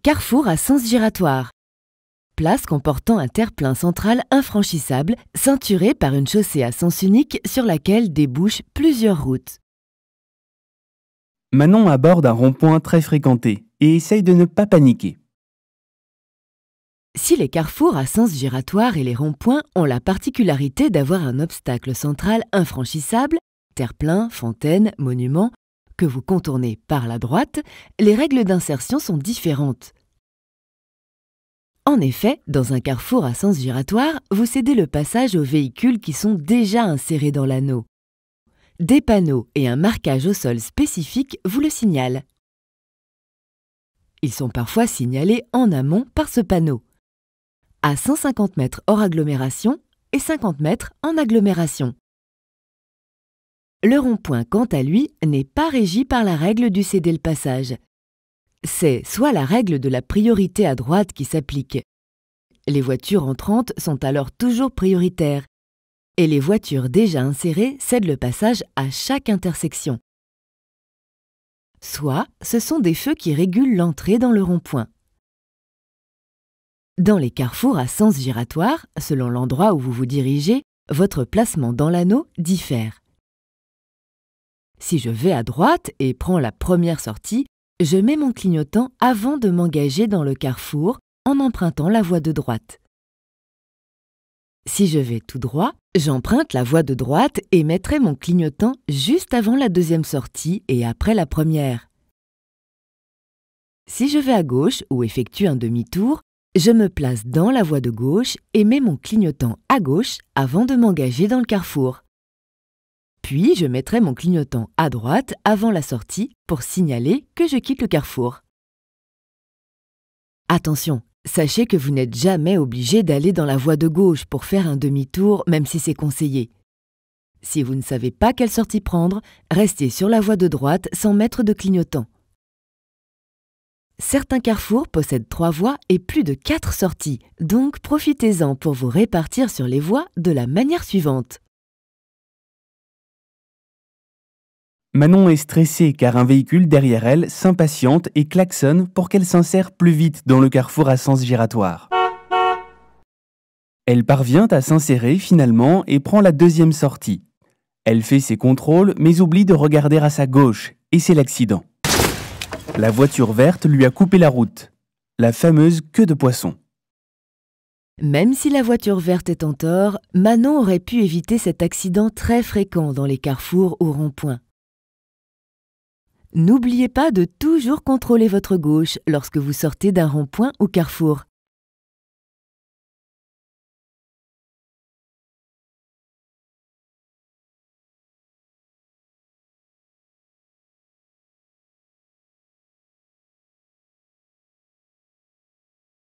Carrefour à sens giratoire. Place comportant un terre-plein central infranchissable, ceinturé par une chaussée à sens unique sur laquelle débouchent plusieurs routes. Manon aborde un rond-point très fréquenté et essaye de ne pas paniquer. Si les carrefours à sens giratoire et les ronds-points ont la particularité d'avoir un obstacle central infranchissable, terre-plein, fontaine, monument, que vous contournez par la droite, les règles d'insertion sont différentes. En effet, dans un carrefour à sens giratoire, vous cédez le passage aux véhicules qui sont déjà insérés dans l'anneau. Des panneaux et un marquage au sol spécifique vous le signalent. Ils sont parfois signalés en amont par ce panneau. À 150 mètres hors agglomération et 50 mètres en agglomération. Le rond-point, quant à lui, n'est pas régi par la règle du céder le passage. C'est soit la règle de la priorité à droite qui s'applique. Les voitures entrantes sont alors toujours prioritaires et les voitures déjà insérées cèdent le passage à chaque intersection. Soit ce sont des feux qui régulent l'entrée dans le rond-point. Dans les carrefours à sens giratoire, selon l'endroit où vous vous dirigez, votre placement dans l'anneau diffère. Si je vais à droite et prends la première sortie, je mets mon clignotant avant de m'engager dans le carrefour en empruntant la voie de droite. Si je vais tout droit, j'emprunte la voie de droite et mettrai mon clignotant juste avant la deuxième sortie et après la première. Si je vais à gauche ou effectue un demi-tour, je me place dans la voie de gauche et mets mon clignotant à gauche avant de m'engager dans le carrefour. Puis je mettrai mon clignotant à droite avant la sortie pour signaler que je quitte le carrefour. Attention, sachez que vous n'êtes jamais obligé d'aller dans la voie de gauche pour faire un demi-tour, même si c'est conseillé. Si vous ne savez pas quelle sortie prendre, restez sur la voie de droite sans mettre de clignotant. Certains carrefours possèdent 3 voies et plus de 4 sorties, donc profitez-en pour vous répartir sur les voies de la manière suivante. Manon est stressée car un véhicule derrière elle s'impatiente et klaxonne pour qu'elle s'insère plus vite dans le carrefour à sens giratoire. Elle parvient à s'insérer finalement et prend la deuxième sortie. Elle fait ses contrôles mais oublie de regarder à sa gauche et c'est l'accident. La voiture verte lui a coupé la route, la fameuse queue de poisson. Même si la voiture verte est en tort, Manon aurait pu éviter cet accident très fréquent dans les carrefours ou ronds-points. N'oubliez pas de toujours contrôler votre gauche lorsque vous sortez d'un rond-point ou carrefour.